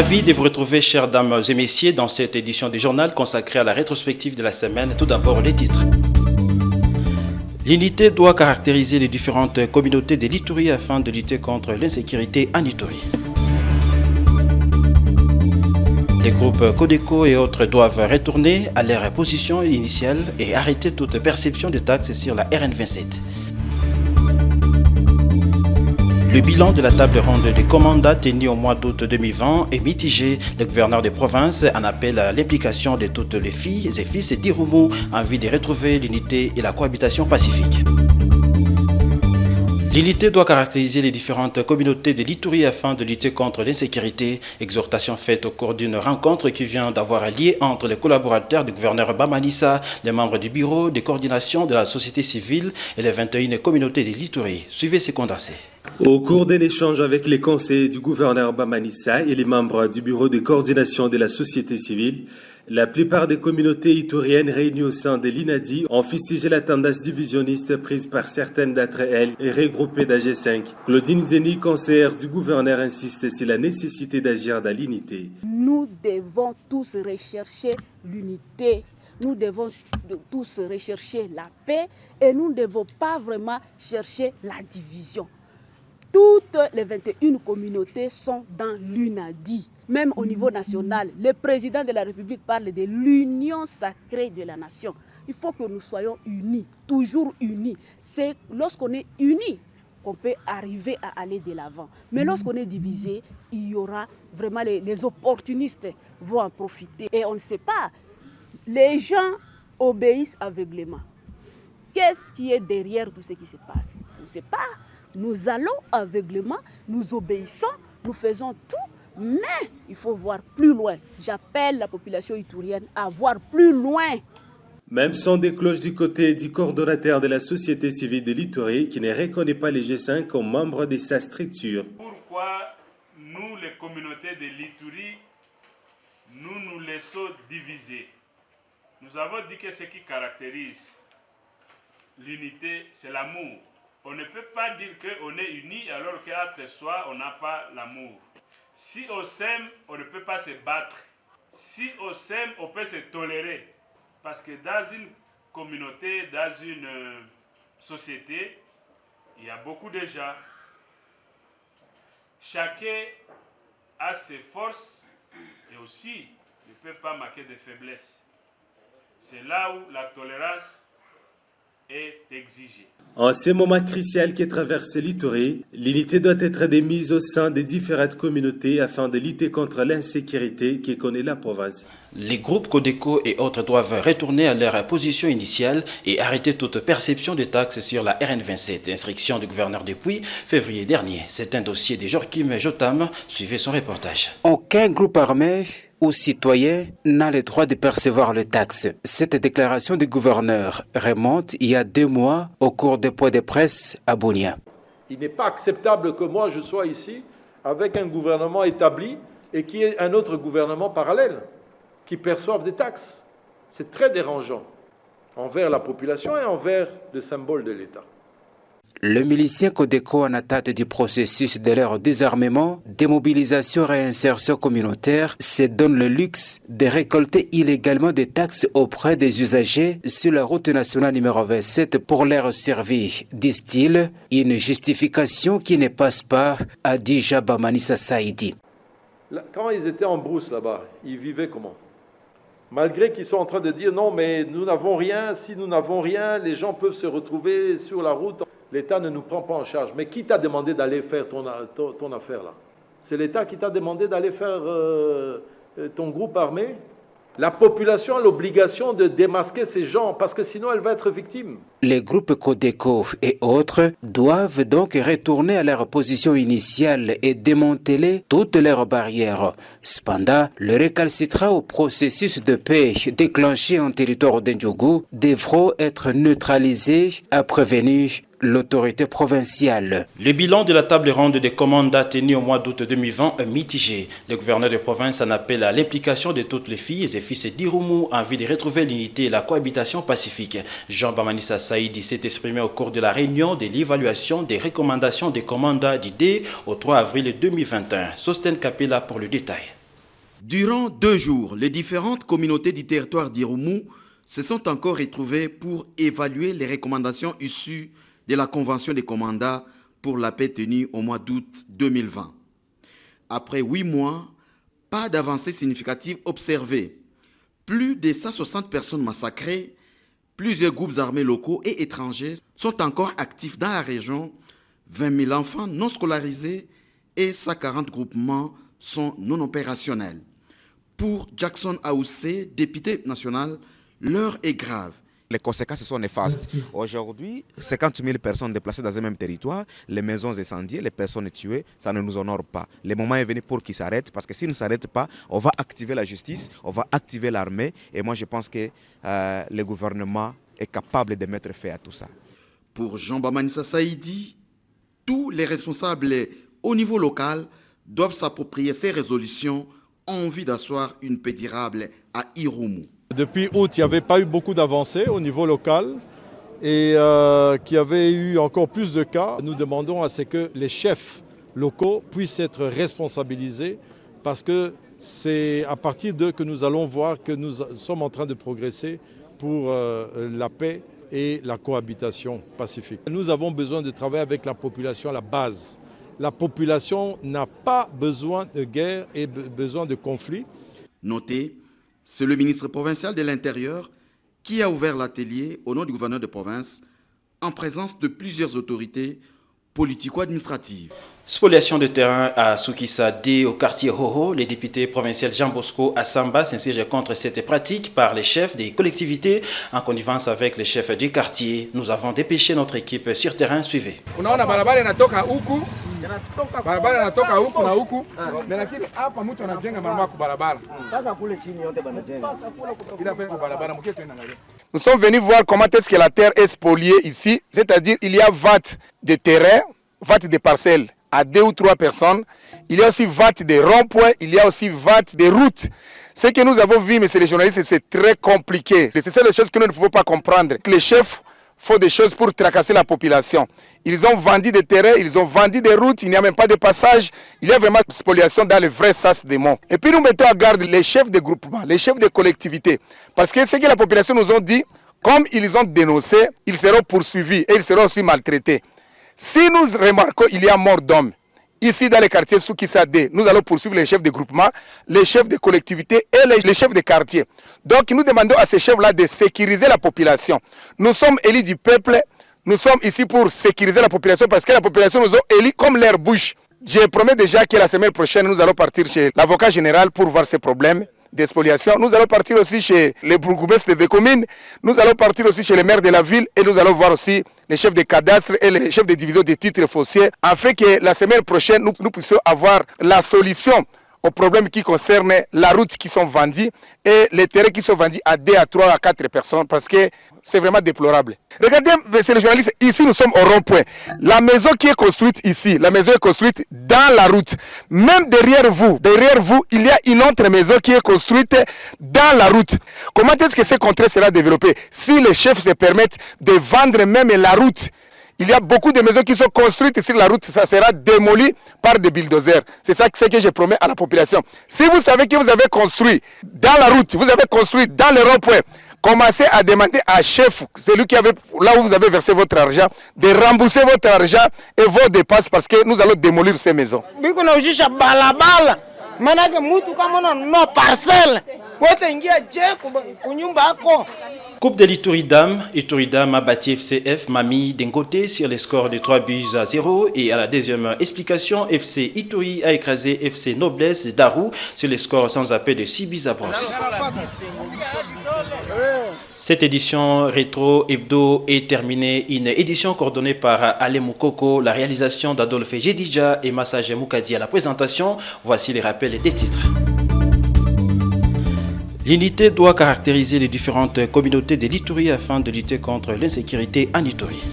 Ravi de vous retrouver, chères dames et messieurs, dans cette édition du journal consacrée à la rétrospective de la semaine. Tout d'abord, les titres. L'unité doit caractériser les différentes communautés de l'Ituri afin de lutter contre l'insécurité en Ituri. Les groupes Codeco et autres doivent retourner à leur position initiale et arrêter toute perception de taxes sur la RN27. Le bilan de la table ronde des commandats tenue au mois d'août 2020 est mitigé. Le gouverneur de province en appelle à l'implication de toutes les filles et fils d'Irumu en vue de retrouver l'unité et la cohabitation pacifique. L'unité doit caractériser les différentes communautés de l'Ituri afin de lutter contre l'insécurité. Exhortation faite au cours d'une rencontre qui vient d'avoir lieu entre les collaborateurs du gouverneur Bamanissa, les membres du bureau de coordination de la société civile et les 21 communautés de l'Ituri. Suivez ces condensés. Au cours d'un échange avec les conseillers du gouverneur Bamanissa et les membres du bureau de coordination de la société civile, la plupart des communautés ituriennes réunies au sein de l'INADI ont fustigé la tendance divisionniste prise par certaines d'entre elles et regroupées d'AG5. Claudine Zeni, conseillère du gouverneur, insiste sur la nécessité d'agir dans l'unité. Nous devons tous rechercher l'unité. Nous devons tous rechercher la paix et nous ne devons pas vraiment chercher la division. Toutes les 21 communautés sont dans l'UNADI. Même au niveau national, le président de la République parle de l'union sacrée de la nation. Il faut que nous soyons unis, toujours unis. C'est lorsqu'on est unis qu'on peut arriver à aller de l'avant. Mais lorsqu'on est divisé, il y aura vraiment les opportunistes vont en profiter. Et on ne sait pas, les gens obéissent aveuglément. Qu'est-ce qui est derrière tout ce qui se passe? On ne sait pas. Nous allons aveuglément, nous obéissons, nous faisons tout, mais il faut voir plus loin. J'appelle la population iturienne à voir plus loin. Même son des cloches du côté du coordonnateur de la société civile de l'Ituri qui ne reconnaît pas les G5 comme membres de sa structure. Pourquoi nous, les communautés de l'Ituri, nous laissons diviser? Nous avons dit que ce qui caractérise l'unité, c'est l'amour. On ne peut pas dire qu'on est unis alors qu'entre soi, on n'a pas l'amour. Si on s'aime, on ne peut pas se battre. Si on s'aime, on peut se tolérer. Parce que dans une communauté, dans une société, il y a beaucoup de gens. Chacun a ses forces et aussi ne peut pas marquer de faiblesses. C'est là où la tolérance est exigée. En ce moment crucial qui traverse l'Ituri, l'unité doit être démise au sein des différentes communautés afin de lutter contre l'insécurité qui connaît la province. Les groupes Codeco et autres doivent retourner à leur position initiale et arrêter toute perception de taxes sur la RN27. Instruction du gouverneur depuis février dernier. C'est un dossier de Joachim Jotam. Suivez son reportage. Aucun groupe armé ou citoyen n'a le droit de percevoir les taxes. Cette déclaration du gouverneur remonte il y a 2 mois au cours des points de presse à Bunia. Il n'est pas acceptable que moi je sois ici avec un gouvernement établi et qu'il y ait un autre gouvernement parallèle qui perçoive des taxes. C'est très dérangeant envers la population et envers le symbole de l'État. Le milicien Codeco en attente du processus de leur désarmement, démobilisation et réinsertion communautaire se donne le luxe de récolter illégalement des taxes auprès des usagers sur la route nationale numéro 27 pour leur servir, disent-ils, une justification qui ne passe pas, a dit Bamanissa Saïdi. Quand ils étaient en brousse là-bas, ils vivaient comment? Malgré qu'ils sont en train de dire non mais nous n'avons rien, si nous n'avons rien, les gens peuvent se retrouver sur la route. L'État ne nous prend pas en charge. Mais qui t'a demandé d'aller faire ton affaire là? C'est l'État qui t'a demandé d'aller faire ton groupe armé? La population a l'obligation de démasquer ces gens parce que sinon elle va être victime. Les groupes Codeco et autres doivent donc retourner à leur position initiale et démanteler toutes leurs barrières. Cependant, le récalcitrant au processus de paix déclenché en territoire d'Indjougou devront être neutralisés, a prévenu l'autorité provinciale. Le bilan de la table ronde des commandats tenue au mois d'août 2020 est mitigé. Le gouverneur de province en appelle à l'implication de toutes les filles et fils d'Irumu en vue de retrouver l'unité et la cohabitation pacifique. Jean Bamanissa Saïdi s'est exprimé au cours de la réunion de l'évaluation des recommandations des commandats d'idées au 3 avril 2021. Sosten Kapela pour le détail. Durant 2 jours, les différentes communautés du territoire d'Irumu se sont encore retrouvées pour évaluer les recommandations issues de la Convention des commandants pour la paix tenue au mois d'août 2020. Après 8 mois, pas d'avancée significative observée. Plus de 160 personnes massacrées, plusieurs groupes armés locaux et étrangers sont encore actifs dans la région, 20 000 enfants non scolarisés et 140 groupements sont non opérationnels. Pour Jackson Aoussé, député national, l'heure est grave. Les conséquences sont néfastes. Aujourd'hui, 50 000 personnes déplacées dans un même territoire, les maisons incendiées, les personnes tuées, ça ne nous honore pas. Le moment est venu pour qu'ils s'arrêtent, parce que s'ils ne s'arrêtent pas, on va activer la justice, on va activer l'armée, et moi je pense que le gouvernement est capable de mettre fin à tout ça. Pour Jean Bamanissa Saïdi, tous les responsables au niveau local doivent s'approprier ces résolutions en vue d'asseoir une paix durable à Irumu. Depuis août, il n'y avait pas eu beaucoup d'avancées au niveau local et qu'il y avait eu encore plus de cas. Nous demandons à ce que les chefs locaux puissent être responsabilisés parce que c'est à partir d'eux que nous allons voir que nous sommes en train de progresser pour la paix et la cohabitation pacifique. Nous avons besoin de travailler avec la population à la base. La population n'a pas besoin de guerre et besoin de conflit. Notez, c'est le ministre provincial de l'Intérieur qui a ouvert l'atelier au nom du gouverneur de province en présence de plusieurs autorités politico-administratives. Spoliation de terrain à Soukissa D au quartier Hoho, les députés provinciaux Jean Bosco Assamba s'insurgent contre cette pratique par les chefs des collectivités en connivence avec les chefs du quartier. Nous avons dépêché notre équipe sur terrain, suivez. Barabara inatoka huku na huku, lakini hapa mtu anajenga mama kwa barabara. Mpaka kule chini yote banajenga. Ila kwa barabara mkie tena ngale. Nous sommes venus voir comment est-ce que la terre est spoliée ici, c'est-à-dire il y a 20 de terrain, 20 de parcelles à 2 ou 3 personnes. Il y a aussi 20 de ronds-points, il y a aussi 20 de routes. Ce que nous avons vu, messieurs les journalistes, c'est très compliqué. C'est ça les choses que nous ne pouvons pas comprendre. Les chefs font des choses pour tracasser la population. Ils ont vendu des terrains, ils ont vendu des routes, il n'y a même pas de passage. Il y a vraiment spoliation dans le vrai sens des mots. Et puis nous mettons à garde les chefs de groupement, les chefs de collectivités. Parce que ce que la population nous a dit, comme ils ont dénoncé, ils seront poursuivis et ils seront aussi maltraités. Si nous remarquons qu'il y a mort d'hommes, ici dans les quartiers Soukissa D, nous allons poursuivre les chefs de groupement, les chefs de collectivité et les chefs de quartier. Donc nous demandons à ces chefs-là de sécuriser la population. Nous sommes élus du peuple, nous sommes ici pour sécuriser la population parce que la population nous a élus comme leur bouche. Je promets déjà que la semaine prochaine, nous allons partir chez l'avocat général pour voir ces problèmes de spoliation. Nous allons partir aussi chez les bourgmestres des communes, nous allons partir aussi chez les maires de la ville et nous allons voir aussi les chefs de cadastre et les chefs de division des titres fonciers afin que la semaine prochaine, nous puissions avoir la solution aux problèmes qui concernent la route qui sont vendues et les terrains qui sont vendus à 2 à 3 à 4 personnes parce que c'est vraiment déplorable. Regardez, messieurs les journalistes, ici nous sommes au rond-point. La maison qui est construite ici, la maison est construite dans la route. Même derrière vous, il y a une autre maison qui est construite dans la route. Comment est-ce que ce contrat sera développé si les chefs se permettent de vendre même la route? Il y a beaucoup de maisons qui sont construites sur la route, ça sera démoli par des bulldozers. C'est ça que je promets à la population. Si vous savez que vous avez construit dans la route, vous avez construit dans le rond-point, commencez à demander à chef, celui qui avait, là où vous avez versé votre argent, de rembourser votre argent et vos dépenses parce que nous allons démolir ces maisons. Coupe de l'Itouridam a battu FCF Mami d'un côté sur les scores de 3-0 et à la deuxième explication, FC Ituri a écrasé FC Noblesse Darou sur les scores sans appel de 6-0. Cette édition rétro hebdo est terminée, une édition coordonnée par Ale Moukoko, la réalisation d'Adolphe Jedidja et Massage Moukadi à la présentation. Voici les rappels des titres. L'unité doit caractériser les différentes communautés de l'Ituri afin de lutter contre l'insécurité en Ituri.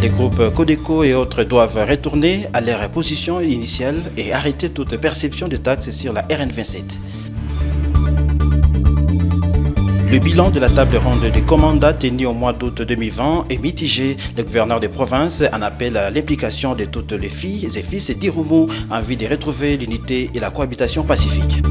Les groupes Codeco et autres doivent retourner à leur position initiale et arrêter toute perception de taxes sur la RN27. Le bilan de la table ronde des commandats tenue au mois d'août 2020 est mitigé. Le gouverneur des provinces en appelle à l'implication de toutes les filles et fils d'Irumu en vue de retrouver l'unité et la cohabitation pacifique.